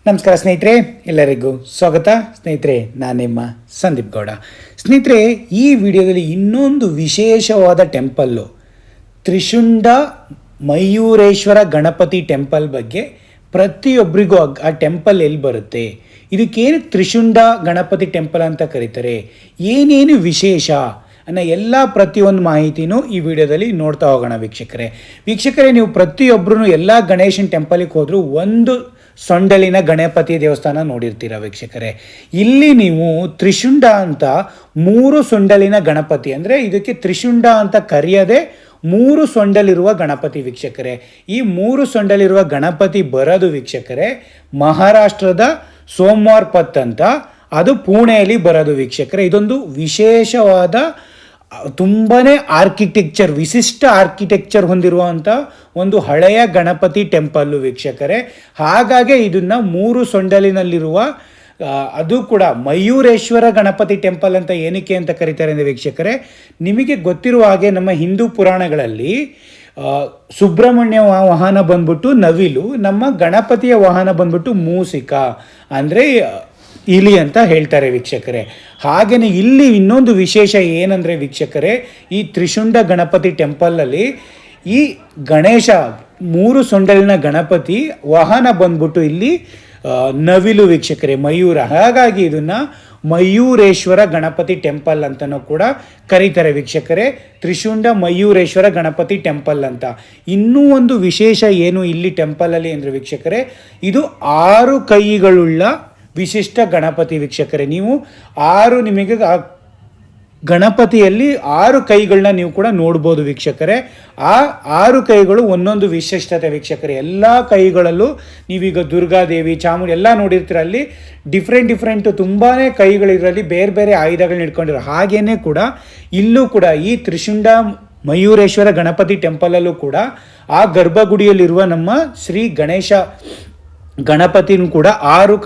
ನಮಸ್ಕಾರ ಸ್ನೇಹಿತರೆ, ಎಲ್ಲರಿಗೂ ಸ್ವಾಗತ. ಸ್ನೇಹಿತರೆ, ನಾನು ನಿಮ್ಮ ಸಂದೀಪ್ ಗೌಡ. ಸ್ನೇಹಿತರೆ, ಈ ವಿಡಿಯೋದಲ್ಲಿ ಇನ್ನೊಂದು ವಿಶೇಷವಾದ ಟೆಂಪಲ್ಲು, ತ್ರಿಶುಂಡ ಮಯೂರೇಶ್ವರ ಗಣಪತಿ ಟೆಂಪಲ್ ಬಗ್ಗೆ ಪ್ರತಿಯೊಬ್ಬರಿಗೂ ಆ ಟೆಂಪಲ್ ಎಲ್ಲಿ ಬರುತ್ತೆ, ಇದಕ್ಕೇನು ತ್ರಿಶುಂಡ ಗಣಪತಿ ಟೆಂಪಲ್ ಅಂತ ಕರೀತಾರೆ, ಏನೇನು ವಿಶೇಷ ಅನ್ನೋ ಎಲ್ಲ ಪ್ರತಿಯೊಂದು ಮಾಹಿತಿನೂ ಈ ವಿಡಿಯೋದಲ್ಲಿ ನೋಡ್ತಾ ಹೋಗೋಣ. ವೀಕ್ಷಕರೇ, ನೀವು ಪ್ರತಿಯೊಬ್ಬರೂ ಎಲ್ಲ ಗಣೇಶನ ಟೆಂಪಲಿಗೆ ಹೋದರೂ ಒಂದು ಸೊಂಡಲಿನ ಗಣಪತಿ ದೇವಸ್ಥಾನ ನೋಡಿರ್ತೀರ ವೀಕ್ಷಕರೇ. ಇಲ್ಲಿ ನೀವು ತ್ರಿಶುಂಡ ಅಂತ 3 ಸೊಂಡಲಿನ ಗಣಪತಿ, ಅಂದರೆ ಇದಕ್ಕೆ ತ್ರಿಶುಂಡ ಅಂತ ಕರೆಯದೆ 3 ಸೊಂಡಲಿರುವ ಗಣಪತಿ ವೀಕ್ಷಕರೇ. ಈ 3 ಸೊಂಡಲಿರುವ ಗಣಪತಿ ಬರೋದು ವೀಕ್ಷಕರೇ ಮಹಾರಾಷ್ಟ್ರದ ಸೋಮವಾರಪತ್ ಅಂತ, ಅದು ಪುಣೆಯಲ್ಲಿ ಬರೋದು ವೀಕ್ಷಕರೇ. ಇದೊಂದು ವಿಶೇಷವಾದ ತುಂಬಾ ವಿಶಿಷ್ಟ ಆರ್ಕಿಟೆಕ್ಚರ್ ಹೊಂದಿರುವಂಥ ಒಂದು ಹಳೆಯ ಗಣಪತಿ ಟೆಂಪಲ್ಲು ವೀಕ್ಷಕರೇ. ಹಾಗಾಗಿ ಇದನ್ನು 3 ಸೊಂಡಲಿನಲ್ಲಿರುವ, ಅದು ಕೂಡ ಮಯೂರೇಶ್ವರ ಗಣಪತಿ ಟೆಂಪಲ್ ಅಂತ ಏನಕ್ಕೆ ಅಂತ ಕರೀತಾರೆ ಅಂದರೆ ವೀಕ್ಷಕರೇ, ನಿಮಗೆ ಗೊತ್ತಿರುವ ಹಾಗೆ ನಮ್ಮ ಹಿಂದೂ ಪುರಾಣಗಳಲ್ಲಿ ಸುಬ್ರಹ್ಮಣ್ಯ ವಾಹನ ಬಂದ್ಬಿಟ್ಟು ನವಿಲು, ನಮ್ಮ ಗಣಪತಿಯ ವಾಹನ ಬಂದ್ಬಿಟ್ಟು ಮೂಸಿಕ ಅಂದರೆ ಇಲಿ ಅಂತ ಹೇಳ್ತಾರೆ ವೀಕ್ಷಕರೇ. ಹಾಗೆಯೇ ಇಲ್ಲಿ ಇನ್ನೊಂದು ವಿಶೇಷ ಏನಂದರೆ ವೀಕ್ಷಕರೇ, ಈ ತ್ರಿಶುಂಡ ಗಣಪತಿ ಟೆಂಪಲಲ್ಲಿ ಈ ಗಣೇಶ 3 ಸೊಂಡಲಿನ ಗಣಪತಿ ವಾಹನ ಬಂದ್ಬಿಟ್ಟು ಇಲ್ಲಿ ನವಿಲು ವೀಕ್ಷಕರೇ, ಮಯೂರ. ಹಾಗಾಗಿ ಇದನ್ನು ಮಯೂರೇಶ್ವರ ಗಣಪತಿ ಟೆಂಪಲ್ ಅಂತಲೂ ಕೂಡ ಕರೀತಾರೆ ವೀಕ್ಷಕರೇ, ತ್ರಿಶುಂಡ ಮಯೂರೇಶ್ವರ ಗಣಪತಿ ಟೆಂಪಲ್ ಅಂತ. ಇನ್ನೂ ಒಂದು ವಿಶೇಷ ಏನು ಇಲ್ಲಿ ಟೆಂಪಲಲ್ಲಿ ಅಂದರೆ ವೀಕ್ಷಕರೇ, ಇದು 6 ಕೈಗಳುಳ್ಳ ವಿಶಿಷ್ಟ ಗಣಪತಿ ವೀಕ್ಷಕರೇ. ನೀವು ನಿಮಗೆ ಗಣಪತಿಯಲ್ಲಿ 6 ಕೈಗಳನ್ನ ನೀವು ಕೂಡ ನೋಡ್ಬೋದು ವೀಕ್ಷಕರೇ. ಆ 6 ಕೈಗಳು ಒಂದೊಂದು ವಿಶಿಷ್ಟತೆ ವೀಕ್ಷಕರೇ. ಎಲ್ಲ ಕೈಗಳಲ್ಲೂ ನೀವೀಗ ದುರ್ಗಾದೇವಿ, ಚಾಮುಂಡಿ ಎಲ್ಲ ನೋಡಿರ್ತೀರ, ಅಲ್ಲಿ ಡಿಫ್ರೆಂಟ್ ತುಂಬಾ ಕೈಗಳಿರಲಿ, ಬೇರೆ ಬೇರೆ ಆಯುಧಗಳನ್ನ ಇಟ್ಕೊಂಡಿರೋ. ಹಾಗೇ ಕೂಡ ಇಲ್ಲೂ ಕೂಡ ಈ ತ್ರಿಶುಂಡ ಮಯೂರೇಶ್ವರ ಗಣಪತಿ ಟೆಂಪಲಲ್ಲೂ ಕೂಡ ಆ ಗರ್ಭಗುಡಿಯಲ್ಲಿರುವ ನಮ್ಮ ಶ್ರೀ ಗಣೇಶ ಗಣಪತಿನೂ ಕೂಡ 6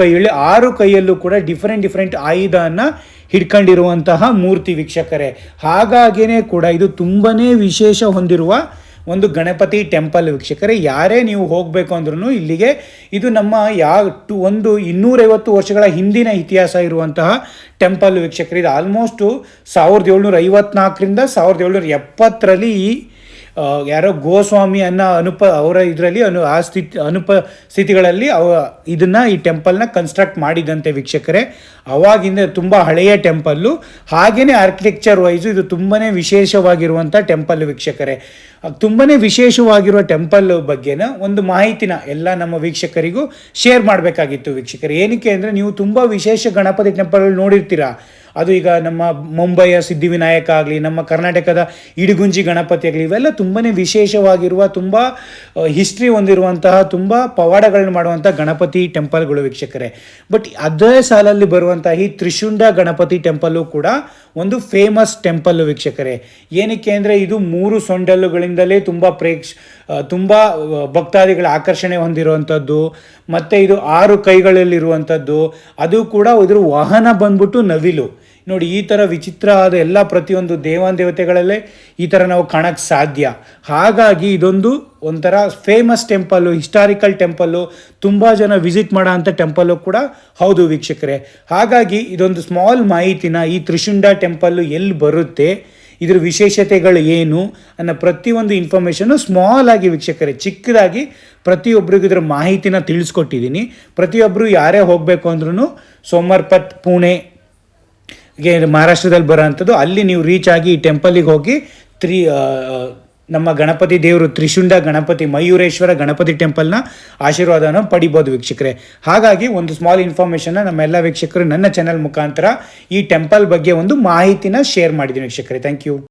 ಕೈಯಲ್ಲೂ ಕೂಡ ಡಿಫ್ರೆಂಟ್ ಆಯುಧವನ್ನು ಹಿಡ್ಕೊಂಡಿರುವಂತಹ ಮೂರ್ತಿ ವೀಕ್ಷಕರೇ. ಹಾಗಾಗಿಯೇ ಕೂಡ ಇದು ತುಂಬಾ ವಿಶೇಷ ಹೊಂದಿರುವ ಒಂದು ಗಣಪತಿ ಟೆಂಪಲ್ ವೀಕ್ಷಕರೇ. ಯಾರೇ ನೀವು ಹೋಗಬೇಕು ಅಂದ್ರೂ ಇಲ್ಲಿಗೆ, ಇದು ನಮ್ಮ ಒಂದು 250 ವರ್ಷಗಳ ಹಿಂದಿನ ಇತಿಹಾಸ ಇರುವಂತಹ ಟೆಂಪಲ್ ವೀಕ್ಷಕರೇ. ಇದು ಆಲ್ಮೋಸ್ಟು 1754ರಿಂದ 1770ರಲ್ಲಿ ಈ ಯಾರೋ ಗೋಸ್ವಾಮಿ ಅನ್ನೋ ಅವರ ಇದರಲ್ಲಿ ಸ್ಥಿತಿಗಳಲ್ಲಿ ಈ ಟೆಂಪಲ್ನ ಕನ್ಸ್ಟ್ರಕ್ಟ್ ಮಾಡಿದಂತೆ ವೀಕ್ಷಕರೇ. ಅವಾಗಿಂದ ತುಂಬ ಹಳೆಯ ಟೆಂಪಲ್ಲು. ಹಾಗೆಯೇ ಆರ್ಕಿಟೆಕ್ಚರ್ ವೈಸು ಇದು ತುಂಬಾ ವಿಶೇಷವಾಗಿರುವಂಥ ಟೆಂಪಲ್ ವೀಕ್ಷಕರೇ. ತುಂಬಾ ವಿಶೇಷವಾಗಿರುವ ಟೆಂಪಲ್ ಬಗ್ಗೆನ ಒಂದು ಮಾಹಿತಿನ ಎಲ್ಲ ನಮ್ಮ ವೀಕ್ಷಕರಿಗೂ ಶೇರ್ ಮಾಡಬೇಕಾಗಿತ್ತು ವೀಕ್ಷಕರೇ. ಏನಕ್ಕೆ ಅಂದರೆ, ನೀವು ತುಂಬ ವಿಶೇಷ ಗಣಪತಿ ಟೆಂಪಲ್ಗಳು ನೋಡಿರ್ತೀರ. ಅದು ಈಗ ನಮ್ಮ ಮುಂಬೈಯ ಸಿದ್ಧಿವಿನಾಯಕ ಆಗಲಿ, ನಮ್ಮ ಕರ್ನಾಟಕದ ಇಡಗುಂಜಿ ಗಣಪತಿ ಆಗಲಿ, ಇವೆಲ್ಲ ತುಂಬಾ ವಿಶೇಷವಾಗಿರುವ, ತುಂಬ ಹಿಸ್ಟ್ರಿ ಹೊಂದಿರುವಂತಹ, ತುಂಬ ಪವಾಡಗಳನ್ನ ಮಾಡುವಂಥ ಗಣಪತಿ ಟೆಂಪಲ್ಗಳು ವೀಕ್ಷಕರೇ. ಬಟ್ ಅದೇ ಸಾಲಲ್ಲಿ ಬರುವಂಥ ಈ ತ್ರಿಶುಂಡ ಗಣಪತಿ ಟೆಂಪಲ್ಲು ಕೂಡ ಒಂದು ಫೇಮಸ್ ಟೆಂಪಲ್ಲು ವೀಕ್ಷಕರೇ. ಏನಕ್ಕೆ ಅಂದರೆ, ಇದು 3 ಸೊಂಡಲುಗಳಿಂದಲೇ ತುಂಬ ಭಕ್ತಾದಿಗಳ ಆಕರ್ಷಣೆ ಹೊಂದಿರುವಂಥದ್ದು. ಮತ್ತು ಇದು 6 ಕೈಗಳಲ್ಲಿರುವಂಥದ್ದು. ಅದು ಕೂಡ ಇದ್ರ ವಾಹನ ಬಂದ್ಬಿಟ್ಟು ನವಿಲು. ನೋಡಿ, ಈ ಥರ ವಿಚಿತ್ರ ಆದ ಎಲ್ಲ ಪ್ರತಿಯೊಂದು ದೇವತೆಗಳಲ್ಲೇ ಈ ಥರ ನಾವು ಕಾಣಕ್ಕೆ ಸಾಧ್ಯ. ಹಾಗಾಗಿ ಇದೊಂದು ಒಂಥರ ಫೇಮಸ್ ಟೆಂಪಲ್ಲು, ಹಿಸ್ಟಾರಿಕಲ್ ಟೆಂಪಲ್ಲು, ತುಂಬ ಜನ ವಿಸಿಟ್ ಮಾಡೋ ಅಂಥ ಟೆಂಪಲ್ಲು ಕೂಡ ಹೌದು ವೀಕ್ಷಕರೇ. ಹಾಗಾಗಿ ಇದೊಂದು ಸ್ಮಾಲ್ ಮಾಹಿತಿನ, ಈ ತ್ರಿಶುಂಡ ಟೆಂಪಲ್ಲು ಎಲ್ಲಿ ಬರುತ್ತೆ, ಇದ್ರ ವಿಶೇಷತೆಗಳು ಏನು ಅನ್ನೋ ಪ್ರತಿಯೊಂದು ಇನ್ಫಾರ್ಮೇಷನ್ನು ಸ್ಮಾಲ್ ಆಗಿ ವೀಕ್ಷಕರೇ, ಚಿಕ್ಕದಾಗಿ ಪ್ರತಿಯೊಬ್ಬರಿಗೂ ಇದರ ಮಾಹಿತಿನ ತಿಳಿಸ್ಕೊಟ್ಟಿದ್ದೀನಿ. ಪ್ರತಿಯೊಬ್ಬರು ಯಾರೇ ಹೋಗಬೇಕು ಅಂದ್ರೂ ಸೋಮವಾರಪತ್ ಪುಣೆ ಮಹಾರಾಷ್ಟ್ರದಲ್ಲಿ ಬರೋ ಅಂಥದ್ದು, ಅಲ್ಲಿ ನೀವು ರೀಚ್ ಆಗಿ ಈ ಟೆಂಪಲಿಗೆ ಹೋಗಿ ನಮ್ಮ ಗಣಪತಿ ದೇವರು ತ್ರಿಶುಂಡ ಗಣಪತಿ ಮಯೂರೇಶ್ವರ ಗಣಪತಿ ಟೆಂಪಲ್ನ ಆಶೀರ್ವಾದನ ಪಡಿಬೋದು ವೀಕ್ಷಕರೇ. ಹಾಗಾಗಿ ಒಂದು ಸ್ಮಾಲ್ ಇನ್ಫಾರ್ಮೇಷನ್ನ ನಮ್ಮೆಲ್ಲ ವೀಕ್ಷಕರು ನನ್ನ ಚಾನಲ್ ಮುಖಾಂತರ ಈ ಟೆಂಪಲ್ ಬಗ್ಗೆ ಒಂದು ಮಾಹಿತಿನ ಶೇರ್ ಮಾಡಿದ್ದೀನಿ ವೀಕ್ಷಕರೇ. Thank you.